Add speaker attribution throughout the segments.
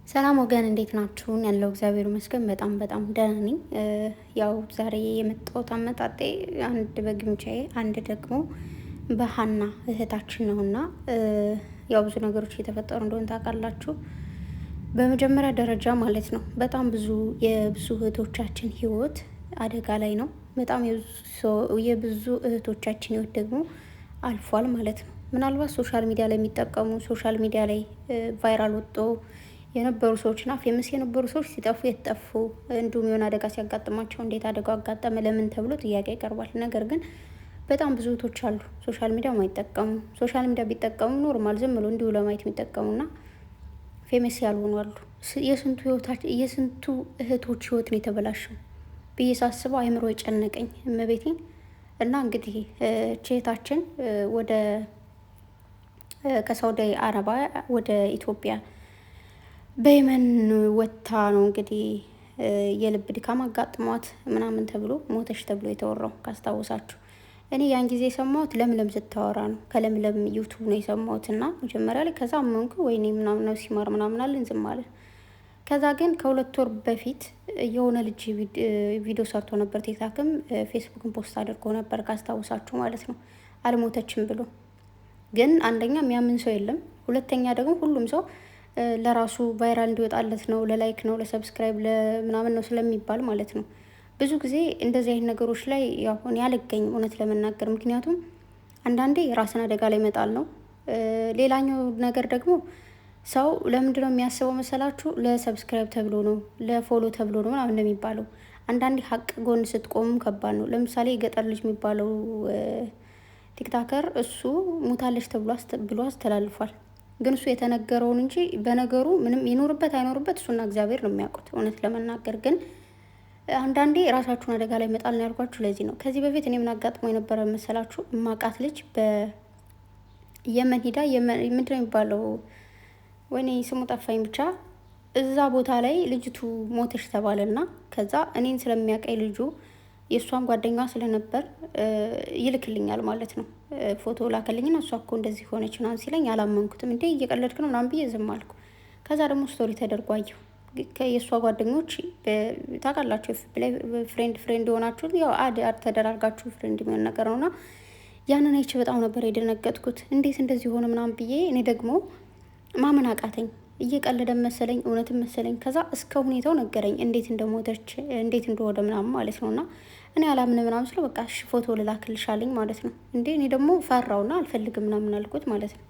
Speaker 1: ሰላም ወገን እንዴት ናችሁን? ያለው እግዚአብሔር ይመስገን በጣም ደህና ነኝ። ያው ዛሬ የመጣሁት አመጣጤ አንድ በግምቻዬ አንድ ደግሞ በሀና እህታችን ነውና ያው ብዙ ነገሮች እየተፈጠሩ እንደሆነ ታውቃላችሁ። በመጀመሪያ ደረጃ ማለት ነው በጣም የብዙ እህቶቻችን ህይወት አደጋ ላይ ነው። በጣም የብዙ እህቶቻችን ህይወት ደግሞ አልፏል ማለት ነው። ምናልባት ሶሻል ሚዲያ ላይ የሚጠቀሙ ሶሻል ሚዲያ ላይ ቫይራል ወጥቶ የነበሩ ሰዎችና ፌመስ የነበሩ ሰዎች ሲጠፉ የተጠፉ እንዲሁም የሆነ አደጋ ሲያጋጥማቸው እንዴት አደጋው አጋጠመ ለምን ተብሎ ጥያቄ ይቀርባል። ነገር ግን በጣም ብዙ እህቶች አሉ ሶሻል ሚዲያ ማይጠቀሙ፣ ሶሻል ሚዲያ ቢጠቀሙ ኖርማል ዝም ብሎ እንዲሁ ለማየት የሚጠቀሙና ፌመስ ያልሆኑ አሉ። የስንቱ እህቶች ህይወት ነው የተበላሸው ብዬ ሳስበው አይምሮ የጨነቀኝ እመቤቴን። እና እንግዲህ ቼታችን ወደ ከሳውዲ አረባ ወደ ኢትዮጵያ በየመን ወታ ነው እንግዲህ የልብ ድካም አጋጥሟት ምናምን ተብሎ ሞተች ተብሎ የተወራው ካስታወሳችሁ። እኔ ያን ጊዜ የሰማሁት ለምለም ስታወራ ነው። ከለምለም ዩቱብ ነው የሰማሁት እና መጀመሪያ ላይ ከዛ አመንኩ ወይኔ ምናምን ነው ሲማር ምናምን አለን ዝም አለ። ከዛ ግን ከ2 ወር በፊት የሆነ ልጅ ቪዲዮ ሰርቶ ነበር፣ ቲክታክም ፌስቡክን ፖስት አድርጎ ነበር ካስታወሳችሁ ማለት ነው። አልሞተችም ብሎ ግን አንደኛ የሚያምን ሰው የለም፣ ሁለተኛ ደግሞ ሁሉም ሰው ለራሱ ቫይራል እንዲወጣለት ነው፣ ለላይክ ነው፣ ለሰብስክራይብ ለምናምን ነው ስለሚባል ማለት ነው። ብዙ ጊዜ እንደዚህ አይነት ነገሮች ላይ ያው እኔ አልገኝም እውነት ለመናገር፣ ምክንያቱም አንዳንዴ ራስን አደጋ ላይ መጣል ነው። ሌላኛው ነገር ደግሞ ሰው ለምንድን ነው የሚያስበው መሰላችሁ? ለሰብስክራይብ ተብሎ ነው፣ ለፎሎ ተብሎ ነው ምናምን እንደሚባለው። አንዳንዴ ሀቅ ጎን ስትቆሙ ከባድ ነው። ለምሳሌ የገጠር ልጅ የሚባለው ቲክታከር እሱ ሙታለች ብሎ አስተላልፏል። ግን እሱ የተነገረውን እንጂ በነገሩ ምንም ይኖርበት አይኖርበት እሱና እግዚአብሔር ነው የሚያውቁት። እውነት ለመናገር ግን አንዳንዴ ራሳችሁን አደጋ ላይ መጣል ነው ያልኳችሁ ለዚህ ነው። ከዚህ በፊት እኔ ምን አጋጥሞ የነበረ መሰላችሁ? እማቃት ልጅ በየመን ሂዳ ምንድን ነው የሚባለው ወይኔ ስሙ ጠፋኝ፣ ብቻ እዛ ቦታ ላይ ልጅቱ ሞተች ተባለና ከዛ እኔን ስለሚያውቀኝ ልጁ የእሷን ጓደኛዋ ስለነበር ይልክልኛል ማለት ነው። ፎቶ ላከልኝና እሷ እኮ እንደዚህ ሆነች ምናምን ሲለኝ አላመንኩትም። እንዴ እየቀለድክ ነው ምናምን ብዬ ዝም አልኩ። ከዛ ደግሞ ስቶሪ ተደርጎ አየሁ። የእሷ ጓደኞች ታውቃላችሁ፣ ፍሬንድ የሆናችሁት ያው አድ ተደራርጋችሁ ፍሬንድ የሚሆን ነገር ነውና ያንን አይቼ በጣም ነበር የደነገጥኩት። እንዴት እንደዚህ ሆነ ምናምን ብዬ እኔ ደግሞ ማመን አቃተኝ። እየቀለደ መሰለኝ እውነትም መሰለኝ። ከዛ እስከ ሁኔታው ነገረኝ፣ እንዴት እንደሞተች እንዴት እንደወደ ምናምን ማለት ነውና እኔ አላምን ምናምን ስለው በቃ እሺ ፎቶ ልላክልሻለኝ ማለት ነው። እንዴ እኔ ደግሞ ፈራውና አልፈልግም ምናምን አልኩት ማለት ነው።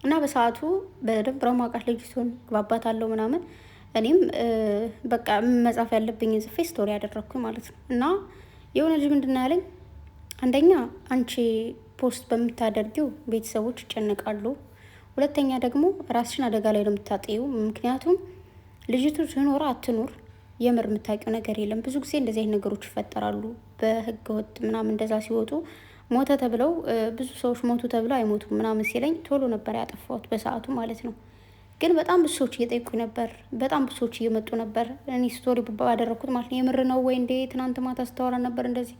Speaker 1: እና በሰዓቱ በደንብ ረማቃት ልጅቱን ግባባታለሁ ምናምን እኔም በቃ መጻፍ ያለብኝ ጽፌ ስቶሪ ያደረግኩኝ ማለት ነው። እና የሆነ ልጅ ምንድን ያለኝ፣ አንደኛ አንቺ ፖስት በምታደርጊው ቤተሰቦች ይጨነቃሉ፣ ሁለተኛ ደግሞ ራስሽን አደጋ ላይ ነው የምታጤው። ምክንያቱም ልጅቱ ትኖር አትኖር የምር የምታውቂው ነገር የለም። ብዙ ጊዜ እንደዚህ አይነት ነገሮች ይፈጠራሉ። በህገ ወጥ ምናምን እንደዛ ሲወጡ ሞተ ተብለው ብዙ ሰዎች ሞቱ ተብለው አይሞቱም ምናምን ሲለኝ ቶሎ ነበር ያጠፋሁት በሰዓቱ ማለት ነው። ግን በጣም ብዙ ሰዎች እየጠየቁኝ ነበር፣ በጣም ብዙ ሰዎች እየመጡ ነበር። እኔ ስቶሪ ባደረግኩት ማለት ነው የምር ነው ወይ እንዴ ትናንት ማታ ስታወራ ነበር እንደዚህ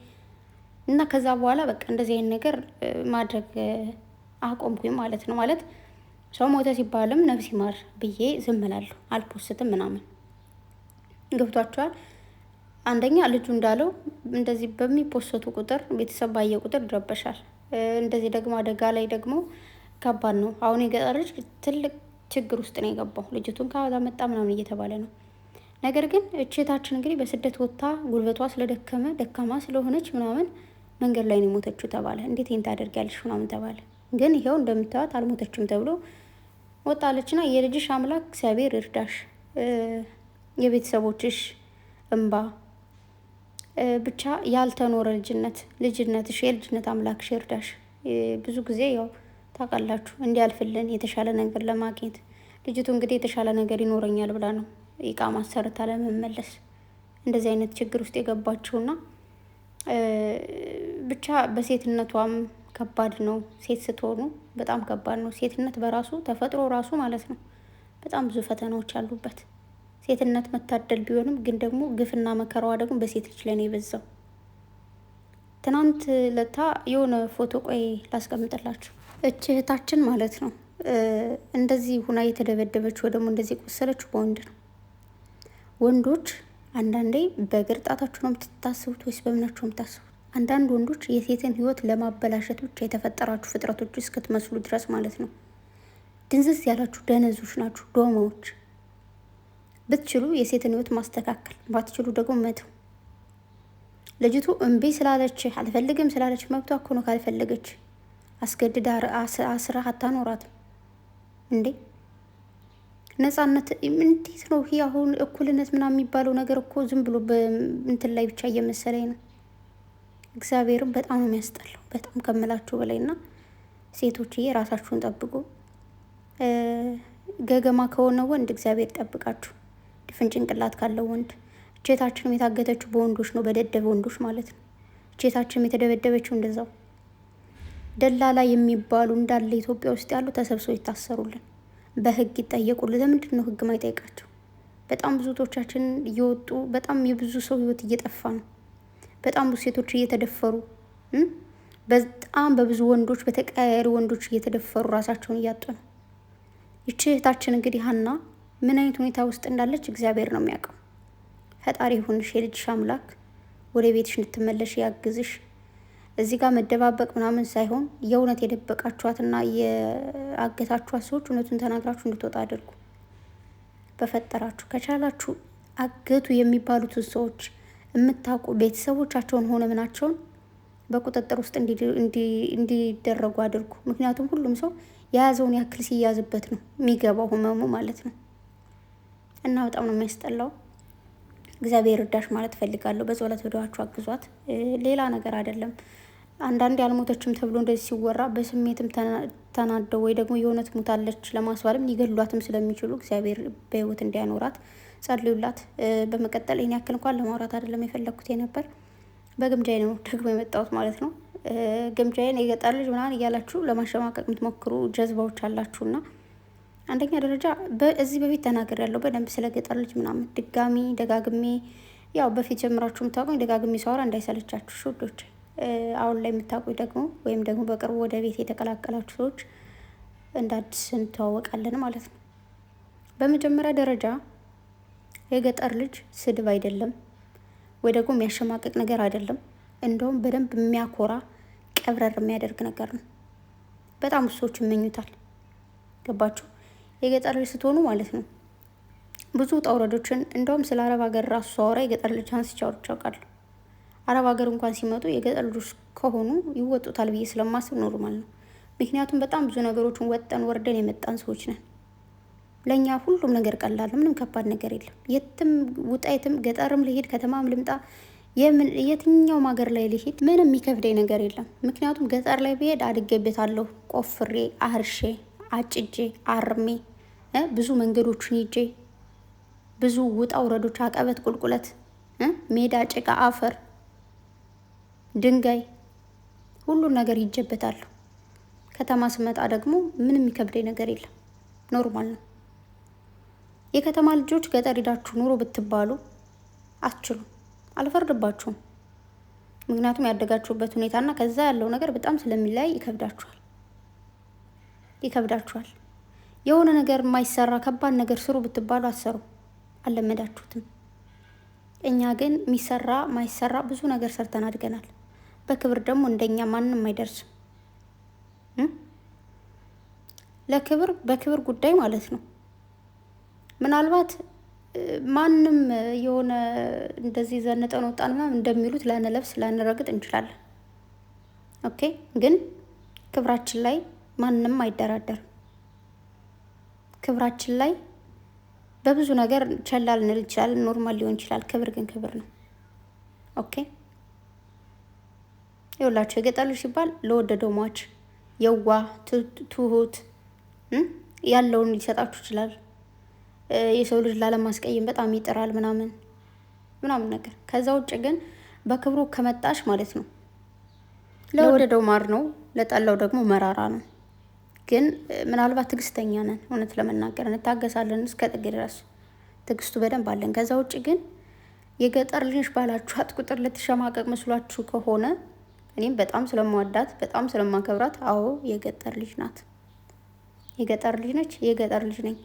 Speaker 1: እና ከዛ በኋላ በቃ እንደዚህ አይነት ነገር ማድረግ አቆምኩኝ ማለት ነው። ማለት ሰው ሞተ ሲባልም ነፍስ ይማር ብዬ ዝም እላለሁ፣ አልፖስትም ምናምን። ገብቷቸዋል። አንደኛ ልጁ እንዳለው እንደዚህ በሚፖሰቱ ቁጥር ቤተሰብ ባየ ቁጥር ይረበሻል። እንደዚህ ደግሞ አደጋ ላይ ደግሞ ከባድ ነው። አሁን የገጠር ልጅ ትልቅ ችግር ውስጥ ነው የገባው። ልጅቱን ከአበዛ መጣ ምናምን እየተባለ ነው። ነገር ግን እቼታችን እንግዲህ በስደት ወጥታ ጉልበቷ ስለደከመ ደካማ ስለሆነች ምናምን መንገድ ላይ ነው የሞተችው ተባለ። እንዴት ይህን ታደርጊያለሽ ምናምን ተባለ። ግን ይኸው እንደምታዩት አልሞተችም ተብሎ ወጣለችና የልጅሽ አምላክ እግዚአብሔር ይርዳሽ፣ የቤተሰቦችሽ እንባ ብቻ ያልተኖረ ልጅነትሽ የልጅነት አምላክሽ ይርዳሽ። ብዙ ጊዜ ያው ታውቃላችሁ እንዲያልፍልን የተሻለ ነገር ለማግኘት ልጅቱ እንግዲህ የተሻለ ነገር ይኖረኛል ብላ ነው ኢቃማ ሰርታ ለመመለስ እንደዚህ አይነት ችግር ውስጥ የገባችውና ብቻ በሴትነቷም ከባድ ነው። ሴት ስትሆኑ በጣም ከባድ ነው። ሴትነት በራሱ ተፈጥሮ ራሱ ማለት ነው በጣም ብዙ ፈተናዎች አሉበት። ሴትነት መታደል ቢሆንም ግን ደግሞ ግፍና መከራዋ ደግሞ በሴት ልጅ ላይ ነው የበዛው። ትናንት ለታ የሆነ ፎቶ ቆይ ላስቀምጥላችሁ። እህታችን ማለት ነው እንደዚህ ሁና የተደበደበች ወይ ደግሞ እንደዚህ ቆሰለችው በወንድ ነው። ወንዶች አንዳንዴ በእግር ጣታችሁ ነው የምትታስቡት ወይስ በምናችሁ ነው የምታስቡት? አንዳንድ ወንዶች የሴትን ህይወት ለማበላሸት ብቻ የተፈጠራችሁ ፍጥረቶች እስክትመስሉ ድረስ ማለት ነው። ድንዝዝ ያላችሁ ደነዞች ናችሁ፣ ዶማዎች። ብትችሉ የሴትን ህይወት ማስተካከል፣ ባትችሉ ደግሞ መተው። ልጅቱ እምቢ ስላለች አልፈልግም ስላለች መብቷ እኮ ነው። ካልፈለገች አስገድዳ አስራ አታኖራትም እንዴ? ነጻነት እንዴት ነው ይሄ? አሁን እኩልነት ምናምን የሚባለው ነገር እኮ ዝም ብሎ በእንትን ላይ ብቻ እየመሰለኝ ነው። እግዚአብሔርም በጣም ነው የሚያስጠላው፣ በጣም ከምላችሁ በላይ። እና ሴቶችዬ ራሳችሁን ጠብቁ። ገገማ ከሆነ ወንድ እግዚአብሔር ጠብቃችሁ፣ ድፍን ጭንቅላት ካለው ወንድ። እቼታችንም የታገተችው በወንዶች ነው፣ በደደብ ወንዶች ማለት ነው። እቼታችንም የተደበደበችው እንደዛው። ደላላ የሚባሉ እንዳለ ኢትዮጵያ ውስጥ ያሉ ተሰብስበው ይታሰሩልን፣ በህግ ይጠየቁልን። ለምንድን ነው ህግ ማይጠይቃቸው? በጣም ብዙ ቶቻችን እየወጡ በጣም የብዙ ሰው ህይወት እየጠፋ ነው። በጣም ብዙ ሴቶች እየተደፈሩ፣ በጣም በብዙ ወንዶች በተቀያያሪ ወንዶች እየተደፈሩ ራሳቸውን እያጡ ነው። ይቺ እህታችን እንግዲህ ሀና ምን አይነት ሁኔታ ውስጥ እንዳለች እግዚአብሔር ነው የሚያውቀው። ፈጣሪ ይሁንሽ፣ የልጅሽ አምላክ ወደ ቤትሽ እንድትመለሽ ያግዝሽ። እዚህ ጋር መደባበቅ ምናምን ሳይሆን የእውነት የደበቃችኋትና የአገታችኋት ሰዎች እውነቱን ተናግራችሁ እንድትወጣ አድርጉ። በፈጠራችሁ ከቻላችሁ አገቱ የሚባሉትን ሰዎች የምታውቁ ቤተሰቦቻቸውን ሆነ ምናቸውን በቁጥጥር ውስጥ እንዲደረጉ አድርጉ። ምክንያቱም ሁሉም ሰው የያዘውን ያክል ሲያዝበት ነው የሚገባው ህመሙ ማለት ነው። እና በጣም ነው የሚያስጠላው። እግዚአብሔር እርዳሽ ማለት ፈልጋለሁ። በጸሎት ወደዋችሁ አግዟት። ሌላ ነገር አይደለም። አንዳንዴ አልሞተችም ተብሎ እንደዚህ ሲወራ በስሜትም ተናደው ወይ ደግሞ የእውነት ሞታለች ለማስባልም ሊገሏትም ስለሚችሉ እግዚአብሔር በህይወት እንዲያኖራት ጸልዩላት። በመቀጠል ይህን ያክል እንኳን ለማውራት አይደለም የፈለግኩት የነበር በግምጃዬ ነው ደግሞ የመጣሁት ማለት ነው። ግምጃዬን የገጠር ልጅ ምናምን እያላችሁ ለማሸማቀቅ የምትሞክሩ ጀዝባዎች አላችሁና አንደኛ ደረጃ እዚህ በፊት ተናገር ያለው በደንብ ስለ ገጠር ልጅ ምናምን ድጋሚ ደጋግሜ ያው በፊት ጀምራችሁ የምታውቁኝ ደጋግሜ ሳወራ እንዳይሰለቻችሁ ሹዶች። አሁን ላይ የምታውቁኝ ደግሞ ወይም ደግሞ በቅርቡ ወደ ቤት የተቀላቀላችሁ ሰዎች እንደ አዲስ እንተዋወቃለን ማለት ነው። በመጀመሪያ ደረጃ የገጠር ልጅ ስድብ አይደለም ወይ ደግሞ የሚያሸማቀቅ ነገር አይደለም። እንደውም በደንብ የሚያኮራ ቀብረር የሚያደርግ ነገር ነው። በጣም ሰዎች ይመኙታል። ገባችሁ? የገጠር ልጅ ስትሆኑ ማለት ነው ብዙ ውጣ ውረዶችን። እንደውም ስለ አረብ ሀገር ራሱ ሳወራ የገጠር ልጅ አንስቼ አውርቻለሁ። አረብ ሀገር እንኳን ሲመጡ የገጠር ልጆች ከሆኑ ይወጡታል ብዬ ስለማስብ ኖርማል ነው። ምክንያቱም በጣም ብዙ ነገሮችን ወጠን ወርደን የመጣን ሰዎች ነን። ለእኛ ሁሉም ነገር ቀላል፣ ምንም ከባድ ነገር የለም። የትም ውጣ፣ የትም ገጠርም ልሄድ ከተማም ልምጣ፣ የትኛውም ሀገር ላይ ልሄድ ምንም የሚከብደኝ ነገር የለም። ምክንያቱም ገጠር ላይ ብሄድ አድጌበታለሁ። ቆፍሬ አርሼ አጭጄ አርሜ ብዙ መንገዶችን ይጄ ብዙ ውጣ ውረዶች፣ አቀበት፣ ቁልቁለት፣ ሜዳ፣ ጭቃ፣ አፈር፣ ድንጋይ ሁሉን ነገር ይጀበታለሁ። ከተማ ስመጣ ደግሞ ምንም የሚከብደኝ ነገር የለም። ኖርማል ነው። የከተማ ልጆች ገጠር ሄዳችሁ ኑሮ ብትባሉ አትችሉም። አልፈርድባችሁም። ምክንያቱም ያደጋችሁበት ሁኔታና ከዛ ያለው ነገር በጣም ስለሚለያይ ይከብዳችኋል። የሆነ ነገር የማይሰራ ከባድ ነገር ስሩ ብትባሉ አትሰሩ፣ አልለመዳችሁትም። እኛ ግን የሚሰራ ማይሰራ ብዙ ነገር ሰርተን አድገናል። በክብር ደግሞ እንደኛ ማንም አይደርስም። ለክብር በክብር ጉዳይ ማለት ነው። ምናልባት ማንም የሆነ እንደዚህ ዘንጠን ወጣን ምናምን እንደሚሉት ላንለብስ ላንረግጥ እንችላለን። ኦኬ፣ ግን ክብራችን ላይ ማንም አይደራደርም። ክብራችን ላይ በብዙ ነገር ቸላ ልንል ይችላል፣ ኖርማል ሊሆን ይችላል። ክብር ግን ክብር ነው። ኦኬ፣ ይኸውላችሁ የገጠር ልጅ ሲባል ለወደደው ሟች የዋህ ትሁት ያለውን ሊሰጣችሁ ይችላል። የሰው ልጅ ላለማስቀየም በጣም ይጥራል ምናምን ነገር። ከዛ ውጭ ግን በክብሩ ከመጣሽ ማለት ነው ለወደደው ማር ነው፣ ለጠላው ደግሞ መራራ ነው። ግን ምናልባት ትዕግስተኛ ነን፣ እውነት ለመናገር እንታገሳለን እስከ ጥግ ድረስ ትዕግስቱ በደንብ አለን። ከዛ ውጭ ግን የገጠር ልጅ ባላችኋት ቁጥር ልትሸማቀቅ መስሏችሁ ከሆነ እኔም በጣም ስለማወዳት በጣም ስለማከብራት፣ አዎ የገጠር ልጅ ናት። የገጠር ልጅ ነች። የገጠር ልጅ ነኝ።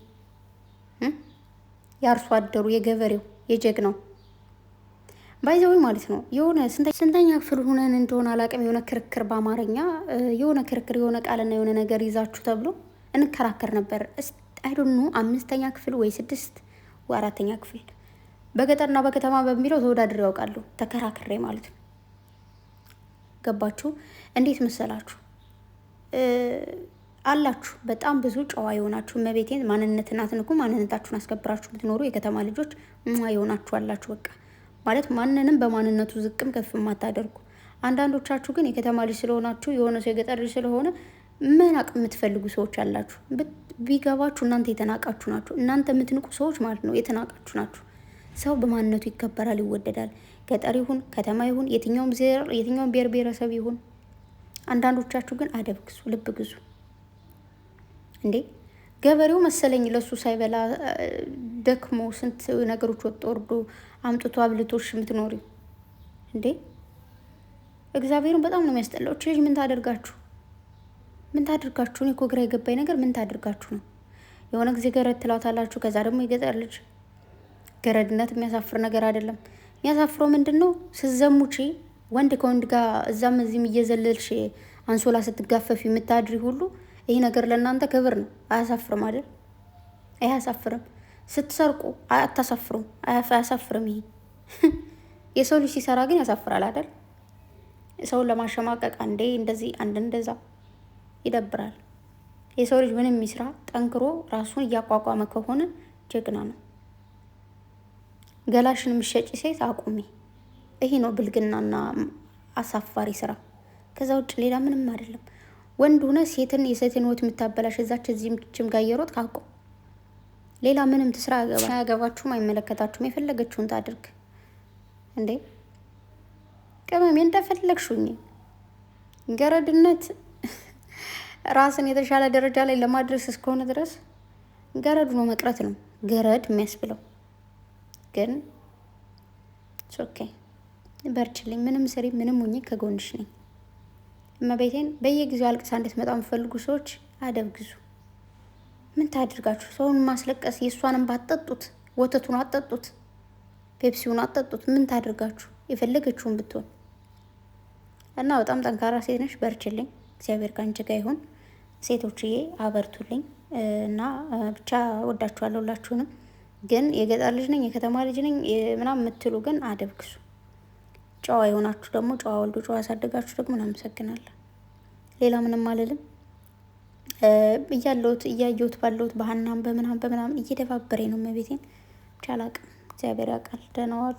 Speaker 1: የአርሶ አደሩ የገበሬው የጀግናው ባይዘዊ ማለት ነው። የሆነ ስንተኛ ክፍል ሆነን እንደሆነ አላውቅም። የሆነ ክርክር በአማርኛ የሆነ ክርክር የሆነ ቃልና የሆነ ነገር ይዛችሁ ተብሎ እንከራከር ነበር። አይዶኑ 5ኛ ክፍል ወይ 6 ወይ 4ኛ ክፍል በገጠርና በከተማ በሚለው ተወዳድሬ ያውቃሉ። ተከራክሬ ማለት ነው። ገባችሁ? እንዴት መሰላችሁ? አላችሁ በጣም ብዙ ጨዋ የሆናችሁ እመቤቴን ማንነትን አትንኩ፣ ማንነታችሁን አስከብራችሁ የምትኖሩ የከተማ ልጆች የሆናችሁ አላችሁ። በቃ ማለት ማንንም በማንነቱ ዝቅም ከፍ የማታደርጉ። አንዳንዶቻችሁ ግን የከተማ ልጅ ስለሆናችሁ የሆነ ሰው የገጠር ልጅ ስለሆነ መናቅ የምትፈልጉ ሰዎች አላችሁ። ቢገባችሁ እናንተ የተናቃችሁ ናችሁ። እናንተ የምትንቁ ሰዎች ማለት ነው የተናቃችሁ ናችሁ። ሰው በማንነቱ ይከበራል፣ ይወደዳል። ገጠር ይሁን ከተማ ይሁን የትኛውም ብሔር ብሔረሰብ ይሁን። አንዳንዶቻችሁ ግን አደብ ግዙ፣ ልብ ግዙ። እንዴ ገበሬው መሰለኝ ለሱ ሳይበላ ደክሞ ስንት ነገሮች ወጥ ወርዶ አምጥቶ አብልቶሽ የምትኖሪው እንዴ። እግዚአብሔርን በጣም ነው የሚያስጠላው። እች ልጅ ምን ታደርጋችሁ? ምን ታደርጋችሁ? እኔ እኮ ግራ የገባኝ ነገር ምን ታደርጋችሁ ነው? የሆነ ጊዜ ገረድ ትላታላችሁ፣ ከዛ ደግሞ የገጠር ልጅ። ገረድነት የሚያሳፍር ነገር አይደለም። የሚያሳፍረው ምንድን ነው? ስትዘሙቺ ወንድ ከወንድ ጋር እዛም እዚህም እየዘለልሽ አንሶላ ስትጋፈፊ የምታድሪ ሁሉ ይሄ ነገር ለእናንተ ክብር ነው። አያሳፍርም አይደል? አያሳፍርም። ስትሰርቁ አታሳፍሩም? አያሳፍርም። ይሄ የሰው ልጅ ሲሰራ ግን ያሳፍራል አይደል? ሰውን ለማሸማቀቅ አንዴ እንደዚህ አንድ እንደዛ ይደብራል። የሰው ልጅ ምንም የሚስራ ጠንክሮ ራሱን እያቋቋመ ከሆነ ጀግና ነው። ገላሽን የምትሸጪ ሴት አቁሚ። ይሄ ነው ብልግናና አሳፋሪ ስራ። ከዛ ውጭ ሌላ ምንም አይደለም። ወንድ ሆነ የሴትን ህይወት የምታበላሽ እዛች እዚህም ችም ጋር እየሮጥ ካቁም። ሌላ ምንም ትስራ፣ አያገባችሁም፣ አይመለከታችሁም። የፈለገችውን ታድርግ እንዴ ቅመሜ፣ እንደፈለግሹኝ። ገረድነት ራስን የተሻለ ደረጃ ላይ ለማድረስ እስከሆነ ድረስ ገረድ ሆኖ መቅረት ነው ገረድ የሚያስብለው። ግን ኦኬ፣ በርችልኝ፣ ምንም ስሪ፣ ምንም ሁኚ፣ ከጎንሽ ነኝ። እመቤቴን በየጊዜው አልቅሳ እንድትመጣ የምትፈልጉ ሰዎች አደብ ግዙ። ምን ታድርጋችሁ? ሰውን ማስለቀስ የእሷንም ባትጠጡት፣ ወተቱን አትጠጡት፣ ፔፕሲውን አትጠጡት። ምን ታድርጋችሁ? የፈለገችውን ብትሆን እና በጣም ጠንካራ ሴት ነሽ፣ በርችልኝ። እግዚአብሔር ከአንቺ ጋር ይሁን። ሴቶችዬ አበርቱልኝ እና ብቻ ወዳችኋለሁ ሁላችሁንም። ግን የገጠር ልጅ ነኝ የከተማ ልጅ ነኝ ምናምን የምትሉ ግን አደብ ግዙ። ጨዋ የሆናችሁ ደግሞ ጨዋ ወልዶ ጨዋ ያሳደጋችሁ ደግሞ እናመሰግናለን። ሌላ ምንም አልልም። እያየሁት ባለሁት በሀናም በምናምን እየደባበረኝ ነው። መቤቴን ብቻ አላቅም። እግዚአብሔር ያውቃል። ደህና ዋሉ።